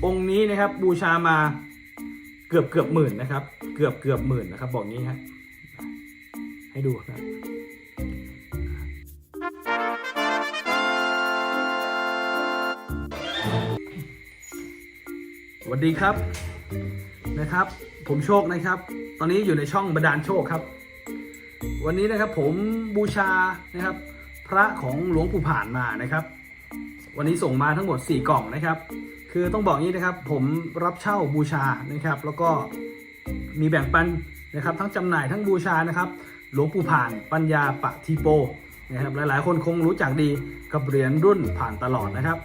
องค์นี้นะครับบูชามาเกือบหมื่นนะครับเกือบหมื่นนะครับบอกงี้ฮะให้ดูนะสวัสดีครับนะครับผมโชคนะครับตอนนี้อยู่ในช่องบรรดาลโชคครับวันนี้นะครับผมบูชานะครับพระของหลวงปู่ผ่านมานะครับวันนี้ส่งมาทั้งหมด4กล่องนะครับคือต้องบอกงี้นะครับผมรับเช่าบูชานะครับแล้วก็มีแบ่งปันนะครับทั้งจำหน่ายทั้งบูชานะครับหลวงปู่ผ่านปัญญาปะทีโปนะครับหลายๆคนคงรู้จักดีกับเหรียญรุ่นผ่านตลอดนะครับ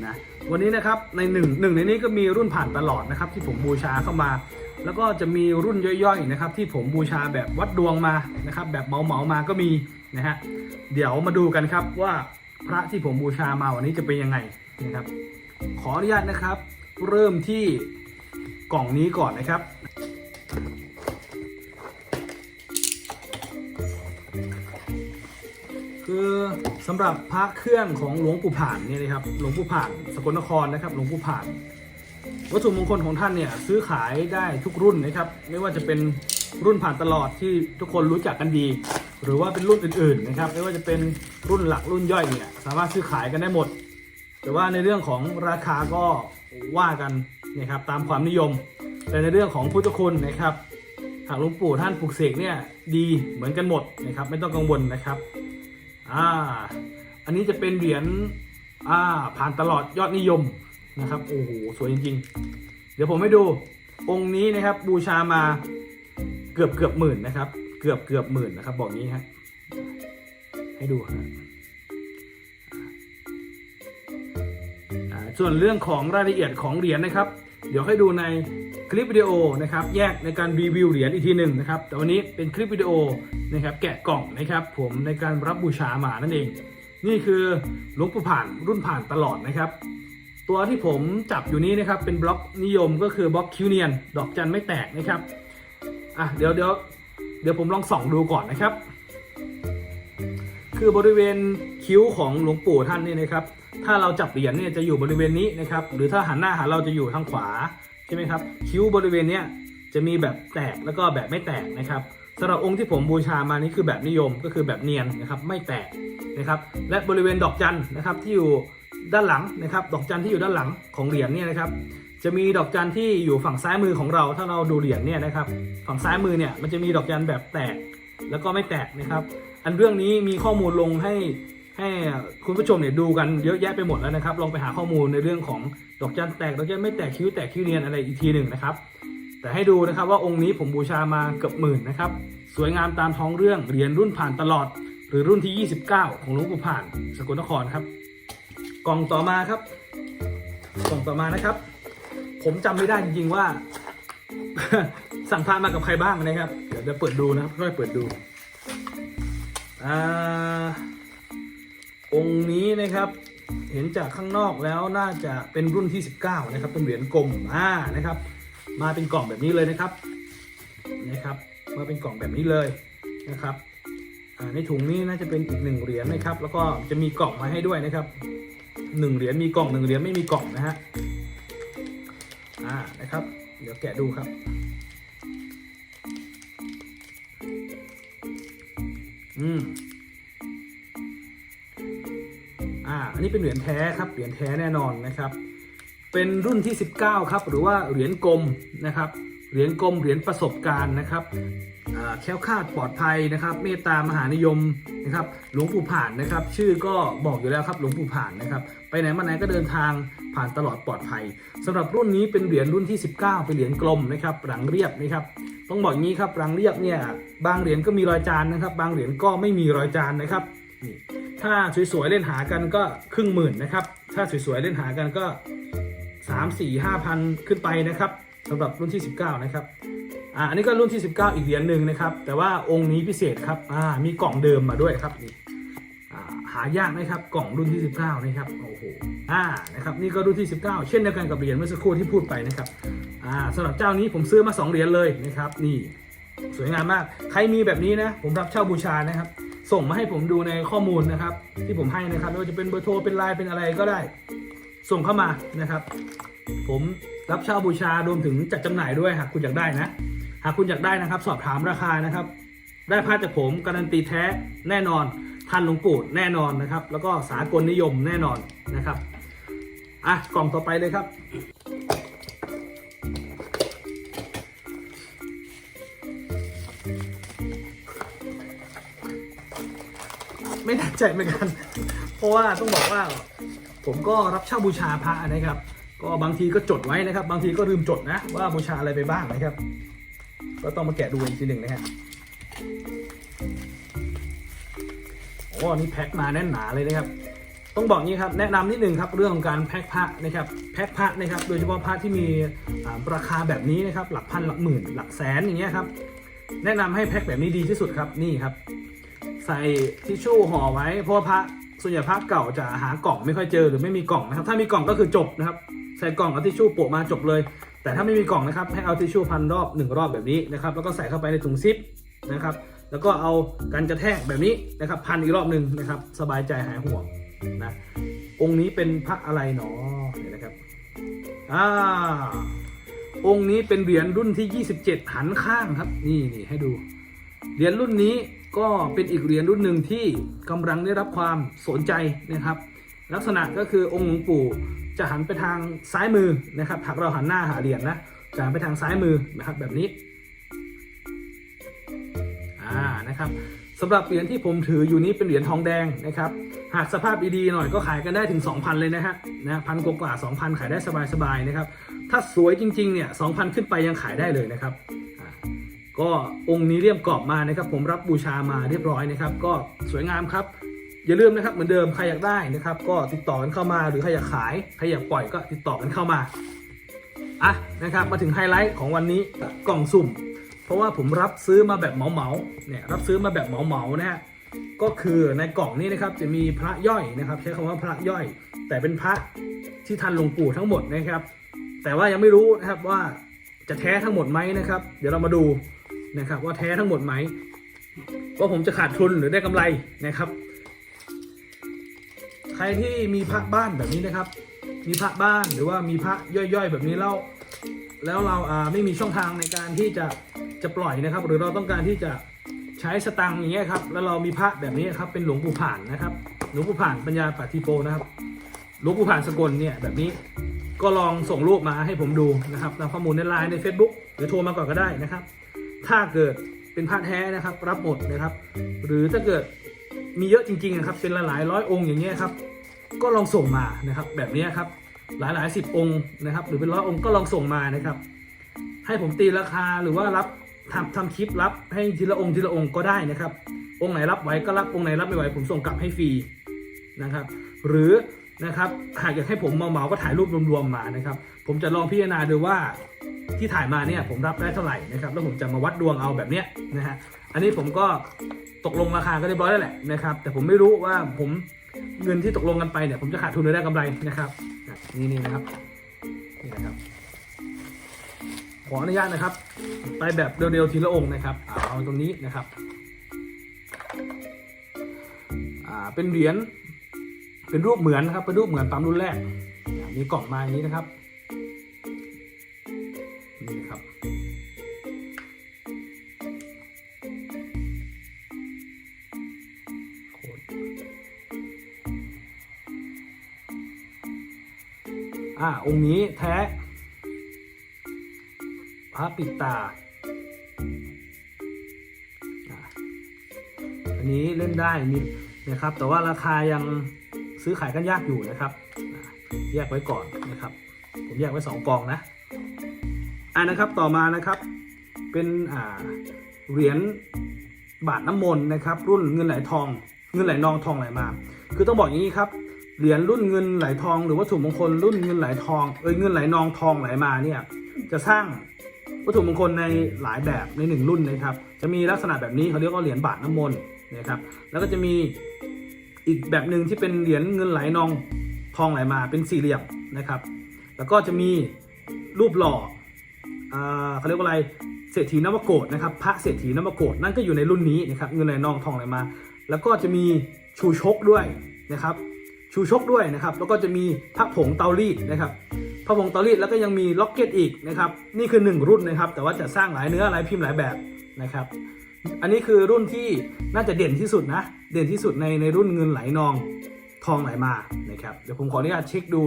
นะวันนี้นะครับในหนึ่งในนี้ก็มีรุ่นผ่านตลอดนะครับที่ผมบูชาเข้ามาแล้วก็จะมีรุ่นย่อยๆนะครับที่ผมบูชาแบบวัดดวงมานะครับแบบเหมามาก็มีนะฮะเดี๋ยวมาดูกันครับว่าพระที่ผมบูชามาวันนี้จะเป็นยังไงนะครับขออนุญาตนะครับเริ่มที่กล่องนี้ก่อนนะครับคือสำหรับพระเครื่องของหลวงปู่ผ่านเนี่ยนะครับหลวงปู่ผ่านสกลนครนะครับหลวงปู่ผ่านวัตถุมงคลของท่านเนี่ยซื้อขายได้ทุกรุ่นนะครับไม่ว่าจะเป็นรุ่นผ่านตลอดที่ทุกคนรู้จักกันดีหรือว่าเป็นรุ่นอื่นๆนะครับไม่ว่าจะเป็นรุ่นหลักรุ่นย่อยเนี่ยสามารถซื้อขายกันได้หมดแต่ว่าในเรื่องของราคาก็ว่ากันนะครับตามความนิยมแต่ในเรื่องของพุทธคุณนะครับหากหลวงปู่ท่านปลุกเสกเนี่ยดีเหมือนกันหมดนะครับไม่ต้องกังวลนะครับอันนี้จะเป็นเหรียญผ่านตลอดยอดนิยมนะครับโอ้โหสวยจริงๆเดี๋ยวผมให้ดูองค์นี้นะครับบูชามาเกือบหมื่นนะครับเกือบหมื่นนะครับบอกงี้ฮะให้ดูนะส่วนเรื่องของรายละเอียดของเหรียญนะครับเดี๋ยวให้ดูในคลิปวิดีโอนะครับแยกในการรีวิวเหรียญอีกทีหนึ่งนะครับแต่วันนี้เป็นคลิปวิดีโอนะครับแกะกล่องนะครับผมในการรับบูชามานั่นเองนี่คือหลวงปู่ผ่านรุ่นผ่านตลอดนะครับตัวที่ผมจับอยู่นี้นะครับเป็นบล็อกนิยมก็คือบล็อกคิวเนียนดอกจันไม่แตกนะครับเดี๋ยวผมลองส่องดูก่อนนะครับคือบริเวณคิ้วของหลวงปู่ท่านนี่นะครับถ้าเราจับเหรียญเนี่ยจะอยู่บริเวณนี้นะครับหรือถ้าหันหน้าหาเราจะอยู่ทางขวาใช่ไหมครับคิ้วบริเวณนี้จะมีแบบแตกแล้วก็แบบไม่แตกนะครับสำหรับองค์ที่ผมบูชามานี่คือแบบนิยมก็คือแบบเนียนนะครับไม่แตกนะครับและบริเวณดอกจันนะครับที่อยู่ด้านหลังนะครับดอกจันที่อยู่ด้านหลังของเหรียญเนี่ยนะครับจะมีดอกจันที่อยู่ฝั่งซ้ายมือของเราถ้าเราดูเหรียญเนี่ยนะครับฝั่งซ้ายมือเนี่ยมันจะมีดอกจันแบบแตกแล้วก็ไม่แตกนะครับอันเรื่องนี้มีข้อมูลลงให้คุณผู้ชมเนี่ยดูกันเยอะแยะไปหมดแล้วนะครับลองไปหาข้อมูลในเรื่องของดอกจันแตกดอกจันไม่แตกคิ้วแตกคิ้วเนียนอะไรอีกทีหนึ่งนะครับแต่ให้ดูนะครับว่าองค์นี้ผมบูชามาเกือบหมื่นนะครับสวยงามตามท้องเรื่องเหรียญรุ่นผ่านตลอดหรือรุ่นที่29ของหลวงปู่ผ่านสกลนครครับกล่องต่อมาครับกล่องต่อมานะครับผมจำไม่ได้จริงๆว่า สั่งพระมากับใครบ้างนะครับเดี๋ยวเปิดดูนะครับค่อยเปิดดูองค์นี้นะครับเห็นจากข้างนอกแล้วน่าจะเป็นรุ่นที่19นะครับเป็นเหรียญกลมนะครับมาเป็นกล่องแบบนี้เลยนะครับมาเป็นกล่องแบบนี้เลยนะครับในถุงนี้น่าจะเป็นอีก1เหรียญนะครับแล้วก็จะมีกล่องมาให้ด้วยนะครับ1เหรียญมีกล่อง1เหรียญไม่มีกล่องนะฮะนะครับเดี๋ยวแกะดูครับอันนี้เป็นเหรียญแท้ครับเหรียญแท้แน่นอนนะครับเป็นรุ่นที่19ครับหรือว่าเหรียญกลมนะครับเหรียญกลมเหรียญประสบการณ์นะครับแคล้วคลาดปลอดภัยนะครับเมตตามหานิยมนะครับหลวงปู่ผ่านนะครับชื่อก็บอกอยู่แล้วครับหลวงปู่ผ่านนะครับไปไหนมาไหนก็เดินทางผ่านตลอดปลอดภัยสำหรับรุ่นนี้เป็นเหรียญรุ่นที่19เป็นเหรียญกลมนะครับหลังเรียบนะครับต้องบอกงี้ครับหลังเรียบเนี่ยบางเหรียญก็มีรอยจานนะครับบางเหรียญก็ไม่มีรอยจานนะครับนี่ถ้าสวยๆเล่นหากันก็ครึ่งหมื่นนะครับถ้าสวยๆเล่นหากันก็3-4-5,000ขึ้นไปนะครับสำหรับรุ่นที่19นะครับอันนี้ก็รุ่นที่19อีกเหรียญหนึ่งนะครับแต่ว่าองค์นี้พิเศษครับมีกล่องเดิมมาด้วยครับนี่หายากนะครับกล่องรุ่นที่19นะครับโอ้โหนะครับนี่ก็รุ่นที่19เช่นเดียวกันกับเหรียญเมื่อสักครู่ที่พูดไปนะครับสำหรับเจ้านี้ผมซื้อมา2เหรียญเลยนะครับนี่สวยงามมากใครมีแบบนี้นะผมรับเช่าบูชานะครับส่งมาให้ผมดูในข้อมูลนะครับที่ผมให้นะครับไม่ว่าจะเป็นเบอร์โทรเป็นไลน์เป็นอะไรก็ได้ ส่งเข้ามานะครับ ผมรับเช่าบูชารวมถึงจัดจำหน่ายด้วยหากคุณอยากได้นะหากคุณอยากได้นะครับสอบถามราคานะครับได้พระจากผมการันตีแท้แน่นอนทันหลวงปู่แน่นอนนะครับแล้วก็สากลนิยมแน่นอนนะครับอ่ะกล่องต่อไปเลยครับไม่แน่ใจเหมือนกันเพราะว่าต้องบอกว่าผมก็รับเช่าบูชาพระนะครับก็บางทีก็จดไว้นะครับบางทีก็ลืมจดนะว่าบูชาอะไรไปบ้างนะครับก็ต้องมาแกะดูอีกทีหนึ่งนะฮะโอ้นี่แพ็คมาแน่นหนาเลยนะครับต้องบอกงี้ครับแนะนำนิดนึงครับเรื่องของการแพ็คพระนะครับแพ็คพระนะครับโดยเฉพาะพระที่มีราคาแบบนี้นะครับหลักพันหลักหมื่นหลักแสนอย่างเงี้ยครับแนะนำให้แพ็คแบบนี้ดีที่สุดครับนี่ครับใส่ทิชชู่ห่อไว้เพราะว่าพระส่วนใหญ่พระเก่าจะหากล่องไม่ค่อยเจอหรือไม่มีกล่องนะครับถ้ามีกล่องก็คือจบนะครับใส่กล่องเอาทิชชู่โปะมาจบเลยแต่ถ้าไม่มีกล่องนะครับให้เอาทิชชู่พันรอบ1รอบแบบนี้นะครับแล้วก็ใส่เข้าไปในถุงซิปนะครับแล้วก็เอากันกระแทกแบบนี้นะครับพันอีกรอบหนึ่งนะครับสบายใจหายห่วงนะองค์นี้เป็นพระอะไรหนอเนี่ยนะครับองค์นี้เป็นเหรียญรุ่นที่27หันข้างครับนี่ให้ดูเหรียญรุ่นนี้ก็เป็นอีกเหรียญรุ่นหนึ่งที่กำลังได้รับความสนใจนะครับลักษณะก็คือองค์หลวงปู่จะหันไปทางซ้ายมือนะครับหากเราหันหน้าหาเหรียญนะจะหันไปทางซ้ายมือนะครับแบบนี้นะครับสำหรับเหรียญที่ผมถืออยู่นี้เป็นเหรียญทองแดงนะครับหากสภาพดีๆหน่อยก็ขายกันได้ถึง 2,000 เลยนะฮะพันกว่า 2,000 ขายได้สบายๆนะครับถ้าสวยจริงๆเนี่ย 2,000 ขึ้นไปยังขายได้เลยนะครับก็องค์นี้เลี่ยมกรอบมานะครับผมรับบูชามาเรียบร้อยนะครับก็สวยงามครับอย่าลืมนะครับเหมือนเดิมใครอยากได้นะครับก็ติดต่อกันเข้ามาหรือใครอยากขายใครอยากปล่อยก็ติดต่อกันเข้ามานะครับมาถึงไฮไลท์ของวันนี้กล่องสุ่มเพราะว่าผมรับซื้อมาแบบเหมาเนี่ยรับซื้อมาแบบเหมานะฮะก็คือในกล่องนี้นะครับจะมีพระย่อยนะครับใช้คำว่าพระย่อยแต่เป็นพระที่ทันหลวงปู่ทั้งหมดนะครับแต่ว่ายังไม่รู้นะครับว่าจะแท้ทั้งหมดไหมนะครับเดี๋ยวเรามาดูนะครับว่าแท้ทั้งหมดไหมว่าผมจะขาดทุนหรือได้กำไรนะครับใครที่มีพระบ้านแบบนี้นะครับมีพระบ้านหรือว่ามีพระย่อยๆแบบนี้แล้วเราไม่มีช่องทางในการที่จะปล่อยนะครับหรือเราต้องการที่จะใช้สตังค์อย่างเงี้ยครับแล้วเรามีพระแบบนี้ครับเป็นหลวงปู่ผ่านนะครับหลวงปู่ผ่านปัญญาปาฏิโปนะครับหลวงปู่ผ่านสกลเนี่ยแบบนี้ก็ลองส่งรูปมาให้ผมดูนะครับตามข้อมูลในไลน์ใน Facebook หรือโทรมาก่อนก็ได้นะครับถ้าเกิดเป็นพระแท้นะครับรับหมดนะครับหรือถ้าเกิดมีเยอะจริงๆนะครับเป็นหลายร้อยองค์อย่างเงี้ยครับก็ลองส่งมานะครับแบบนี้ครับหลาย10องค์นะครับหรือเป็น100องค์ก็ลองส่งมานะครับให้ผมตีราคาหรือว่ารับทำคลิปรับให้ทีละองค์ก็ได้นะครับองค์ไหนรับไหวก็รับองค์ไหนรับไม่ไหวผมส่งกลับให้ฟรีนะครับหรือนะครับหากอยากให้ผมเหมาก็ถ่ายรูปรวมๆมานะครับผมจะลองพิจารณาดูว่าที่ถ่ายมาเนี่ยผมรับได้เท่าไหร่นะครับแล้วผมจะมาวัดดวงเอาแบบเนี้ยนะฮะอันนี้ผมก็ตกลงราคาก็เรียบร้อยแล้วแหละนะครับแต่ผมไม่รู้ว่าผมเงินที่ตกลงกันไปเนี่ยผมจะขาดทุนหรือได้กำไรนะครับนี่นะครับนี่นะครับขออนุญาตนะครับไปแบบเร็วๆทีละองค์นะครับเอาตรงนี้นะครับเป็นเหรียญเป็นรูปเหมือนนะครับเป็นรูปเหมือนปั๊มรุ่นแรกมีกล่องมาอย่างนี้นะครับนี่นะครับองค์นี้แท้พระปิดตาอันนี้เล่นได้มีนะครับแต่ว่าราคายังซื้อขายกันยากอยู่นะครับแยกไว้ก่อนนะครับผมแยกไว้2กองนะนะครับต่อมานะครับเป็นเหรียญบาทน้ำมนต์นะครับรุ่นเงินไหลทองเงินไหลนองทองไหลมาคือต้องบอกอย่างนี้ครับเหรียญรุ่นเงินไหลทองหรือวัตถุมงคลรุ่นเงินไหลทองเงินไหลนองทองไหลมาเนี่ยจะสร้างวัตถุมงคลในหลายแบบใน1รุ่นนะครับจะมีลักษณะแบบนี้เขาเรียกว่าเหรียญบาทน้ำมนต์นะครับแล้วก็จะมีอีกแบบหนึ่งที่เป็นเหรียญเงินไหลนองทองไหลมาเป็นสี่เหลี่ยมนะครับแล้วก็จะมีรูปหล่อเขาเรียกว่าอะไรเศรษฐีนวโกฏนะครับพระเศรษฐีนวโกฏนั่นก็อยู่ในรุ่นนี้นะครับเงินไหลนองทองไหลมาแล้วก็จะมีชูชกด้วยนะครับ ชูชกด้วยนะครับแล้วก็จะมีพระผงเตารีดนะครับพระผงเตารีดแล้วก็ยังมีล็อกเก็ตอีกนะครับนี่คือ1รุ่นนะครับแต่ว่าจะสร้างหลายเนื้อหลายพิมพ์หลายแบบนะครับอันนี้คือรุ่นที่น่าจะเด่นที่สุดนะเด่นที่สุดในรุ่นเงินไหลนองทองไหลมานะครับเดี๋ยวผมขออนุญาตเช็คดู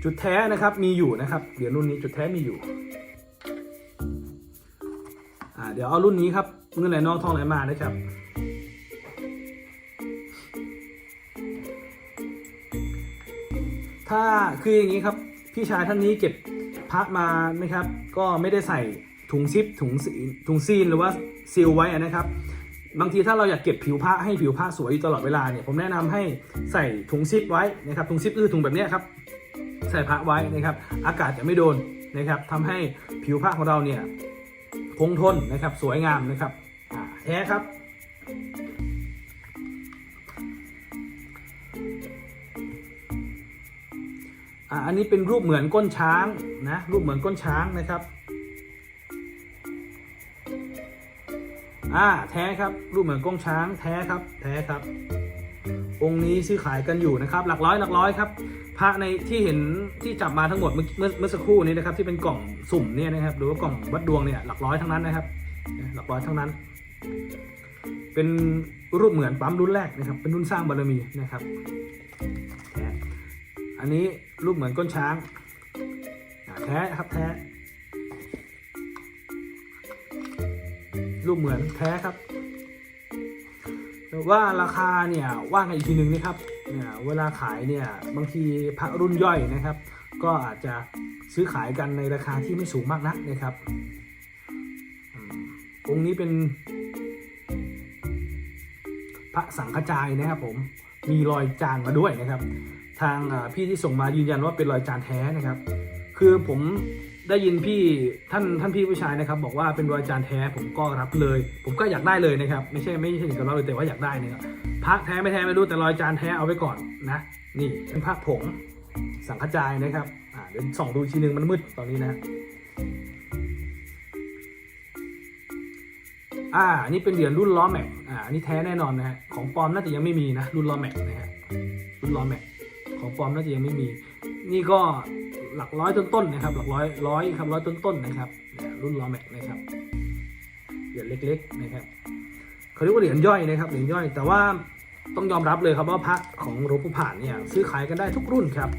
จุดแท้นะครับมีอยู่นะครับเหรียญรุ่นนี้จุดแท้มีอยู่เดี๋ยวเอารุ่นนี้ครับเงินไหลนองทองไหลมานะครับถ้าคืออย่างนี้ครับพี่ชายท่านนี้เก็บพระมานะครับก็ไม่ได้ใส่ถุงซิปถุงซีนหรือว่าซีลไว้นะครับบางทีถ้าเราอยากเก็บผิวพระให้ผิวพระสวยอยู่ตลอดเวลาเนี่ยผมแนะนำให้ใส่ถุงซิปไว้นะครับถุงซิปคือถุงแบบนี้ครับใส่พระไว้นะครับอากาศจะไม่โดนนะครับทำให้ผิวพระของเราเนี่ยคงทนนะครับสวยงามนะครับแท้ครับอันนี้เป็นรูปเหมือนก้นช้างนะรูปเหมือนก้นช้างนะครับแท้ครับรูปเหมือนก้นช้างแท้ครับแท้ครับองค์นี้ซื้อขายกันอยู่นะครับหลักร้อยครับพระในที่เห็นที่จับมาทั้งหมดเมื่อสักครู่นี้นะครับที่เป็นกล่องสุ่มเนี่ยนะครับหรือว่ากล่องวัดดวงเนี่ยหลักร้อยทั้งนั้นนะครับหลักร้อยทั้งนั้นเป็นรูปเหมือนปั๊มรุ่นแรกนะครับเป็นรุ่นสร้างบารมีนะครับแท้อันนี้รูปเหมือนก้นช้างแท้ครับแท้รูปเหมือนแท้ครับแต่ว่าราคาเนี่ยว่ากันอีกทีหนึ่งนะครับเนี่ยเวลาขายเนี่ยบางทีพระรุ่นย่อยนะครับก็อาจจะซื้อขายกันในราคาที่ไม่สูงมากนักนะครับองค์นี้เป็นพระสังฆจายนะครับผมมีรอยจานมาด้วยนะครับทางพี่ที่ส่งมายืนยันว่าเป็นรอยจานแท้นะครับคือผมได้ยินพี่ท่านพี่ผู้ชายนะครับบอกว่าเป็นรอยจานแท้ผมก็รับเลยผมก็อยากได้เลยนะครับไม่ใช่ถึงกับเราเลยแต่ว่าอยากได้นะครับพระแท้ไม่แท้ไม่รู้แต่รอยจานแท้เอาไว้ก่อนนะนี่เป็นพระผงสังฆจายนะครับเดี๋ยวส่องดูทีนึงมันมืดตอนนี้นะอันนี้เป็นเหรียญรุ่นล้อแม็กอันนี้แท้แน่นอนนะฮะของปลอมน่าจะยังไม่มีนะรุ่นล้อแม็กนะฮะรุ่นล้อแม็กของปลอมน่าจะยังไม่มีนี่ก็หลักร้อยต้นๆนะครับหลักร้อยครับร้อยต้นๆนะครับรุ่นล้อแม็กนะครับเหรียญเล็กๆนะครับเขาเรียกว่าเหรียญย่อยนะครับเหรียญย่อยแต่ว่าต้องยอมรับเลยครับว่าพระของหลวงปู่ผานเนี่ยซื้อขายกันได้ทุกรุ่นครับ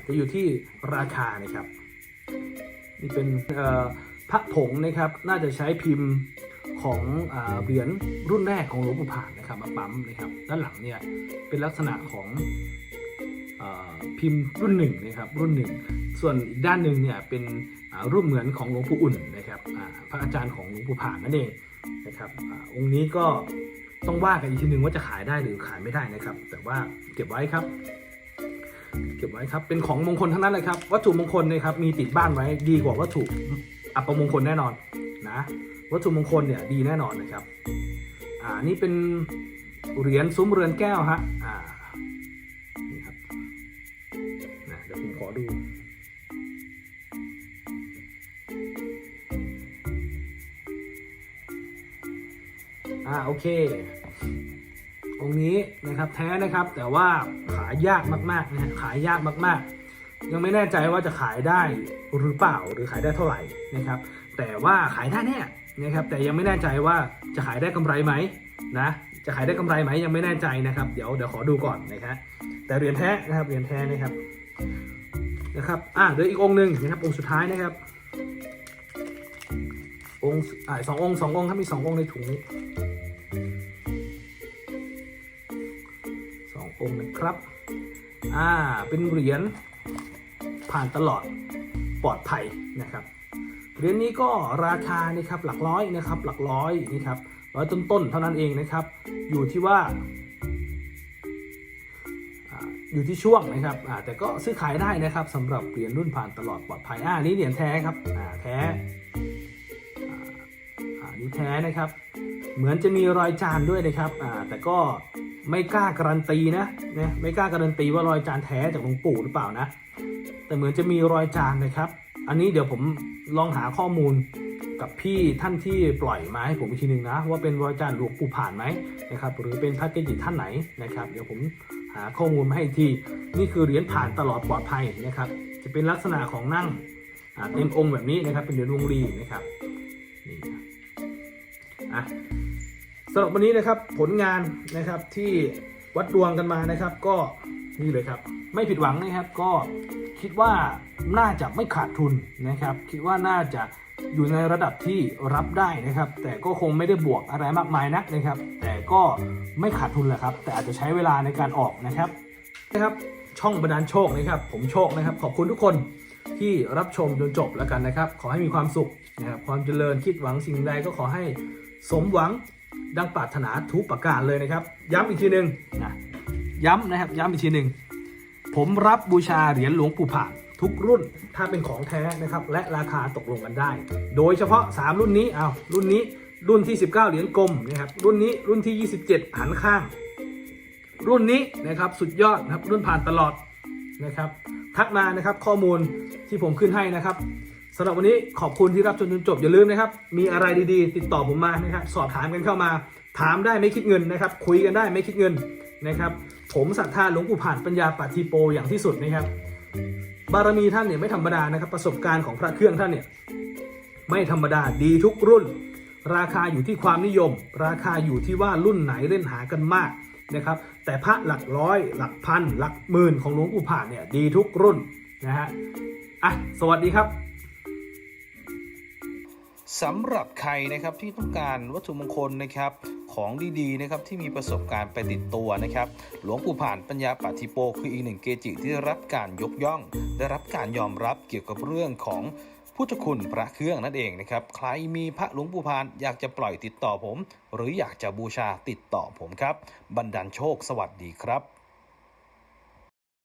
จะอยู่ที่ราคานะครับนี่เป็นพระผงนะครับน่าจะใช้พิมพ์ของเหรียญรุ่นแรกของหลวงปู่ผานนะครับมาปั๊มนะครับด้านหลังเนี่ยเป็นลักษณะของพิมพ์รุ่นหนึ่งนะครับรุ่นหนึ่งส่วนอีกด้านหนึ่งเนี่ยเป็นรูปเหมือนของหลวงปู่อุ่นนะครับพระอาจารย์ของหลวงปู่ผานนั่นเองนะครับองค์นี้ก็ต้องว่ากันอีกทีหนึ่งว่าจะขายได้หรือขายไม่ได้นะครับแต่ว่าเก็บไว้ครับเป็นของมงคลทั้งนั้นเลยครับวัตถุมงคลนะครับมีติดบ้านไว้ดีกว่าวัตถุอัปมงคลแน่นอนนะวัตถุมงคลเนี่ยดีแน่นอนนะครับนี่เป็นเหรียญซุ้มเรือนแก้วฮะนี่ครับเดี๋ยวผมขอดูโอเคองค์นี้นะครับแท้นะครับแต่ว่าขายยากมากๆนะฮะขายยากมากๆยังไม่แน่ใจว่าจะขายได้หรือเปล่าหรือขายได้เท่าไหร่นะครับแต่ว่าขายได้แน่นะครับแต่ยังไม่แน่ใจว่าจะขายได้กำไรไหมนะจะขายได้กำไรไหมยังไม่แน่ใจนะครับเดี๋ยวขอดูก่อนนะครับแต่เหรียญแท้นะครับเหรียญแท้นะครับเดี๋ยวอีกองค์หนึ่งนะครับองค์สุดท้ายนะครับองค์สององค์ครับมี2 องค์ในถุงนี้2 องค์นะครับเป็นเหรียญผ่านตลอดปลอดภัยนะครับเหรียญนี้ก็ราคานี่ครับหลักร้อยนะครับหลักร้อยนี่ครับร้อยต้นๆเท่านั้นเองนะครับอยู่ที่ว่าอยู่ที่ช่วงนะครับแต่ก็ซื้อขายได้นะครับสำหรับเหรียญรุ่นผ่านตลอดปลอดภัยนี่เหรียญแท้ครับแท้นี่แท้นะครับเหมือนจะมีรอยจานด้วยนะครับแต่ก็ไม่กล้าการันตีนะไม่กล้าการันตีว่ารอยจานแท้จากหลวงปู่หรือเปล่านะแต่เหมือนจะมีรอยจานนะครับอันนี้เดี๋ยวผมลองหาข้อมูล กับพี่ท่านที่ปล่อยมาให้ผมอีกทีหนึ่งนะว่าเป็นรอยจานหลวงปู่ผ่านไหมนะครับหรือเป็นพระเกจิท่านไหนนะครับเดี๋ยวผมหาข้อมูลมาให้อีกทีนี่คือเหรียญผ่านตลอดปลอดภัยนะครับจะเป็นลักษณะของนั่งเต็มองค์แบบนี้นะครับเป็นเหรียญวงรีนะครับนี่สำหรับวันนี้นะครับผลงานนะครับที่วัดดวงกันมานะครับก็นี่เลยครับไม่ผิดหวังนะครับก็คิดว่าน่าจะไม่ขาดทุนนะครับคิดว่าน่าจะอยู่ในระดับที่รับได้นะครับแต่ก็คงไม่ได้บวกอะไรมากมายนักนะครับแต่ก็ไม่ขาดทุนแหละครับแต่อาจจะใช้เวลาในการออกนะครับช่องบันดาลโชคนะครับผมโชคนะครับขอบคุณทุกคนที่รับชมจนจบแล้วกันนะครับขอให้มีความสุขนะครับความเจริญคิดหวังสิ่งใดก็ขอให้สมหวังดังปรารถนาทุกประการเลยนะครับย้ำอีกทีหนึ่งนะย้ำอีกทีหนึ่งผมรับบูชาเหรียญหลวงปู่ผ่านทุกรุ่นถ้าเป็นของแท้นะครับและราคาตกลงกันได้โดยเฉพาะ3รุ่นนี้รุ่นนี้รุ่นที่19เหรียญกลมนะครับรุ่นนี้รุ่นที่27หันข้างรุ่นนี้นะครับสุดยอดนะครับรุ่นผ่านตลอดนะครับทักมานะครับข้อมูลที่ผมขึ้นให้นะครับสำหรับวันนี้ขอบคุณที่รับชมจนจบอย่าลืมนะครับมีอะไรดีๆติดต่อผมมานะครับสอบถามกันเข้ามาถามได้ไม่คิดเงินนะครับคุยกันได้ไม่คิดเงินนะครับผมศรัทธาหลวงปู่ผ่านปัญญาปาฏิโปอย่างที่สุดนะครับบารมีท่านเนี่ยไม่ธรรมดานะครับประสบการณ์ของพระเครื่องท่านเนี่ยไม่ธรรมดาดีทุกรุ่นราคาอยู่ที่ความนิยมราคาอยู่ที่ว่ารุ่นไหนเล่นหากันมากนะครับแต่พระหลักร้อยหลักพันหลักหมื่นของหลวงปู่ผ่านเนี่ยดีทุกรุ่นนะฮะสวัสดีครับสำหรับใครนะครับที่ต้องการวัตถุมงคลนะครับของดีๆนะครับที่มีประสบการณ์ไปติดตัวนะครับหลวงปู่ผ่านปัญญาปาฏิโปคืออีกหนึ่งเกจิที่ได้รับการยกย่องได้รับการยอมรับเกี่ยวกับเรื่องของพุทธคุณพระเครื่องนั่นเองนะครับใครมีพระหลวงปู่ผ่านอยากจะปล่อยติดต่อผมหรืออยากจะบูชาติดต่อผมครับบันดาลโชคสวัสดีครับ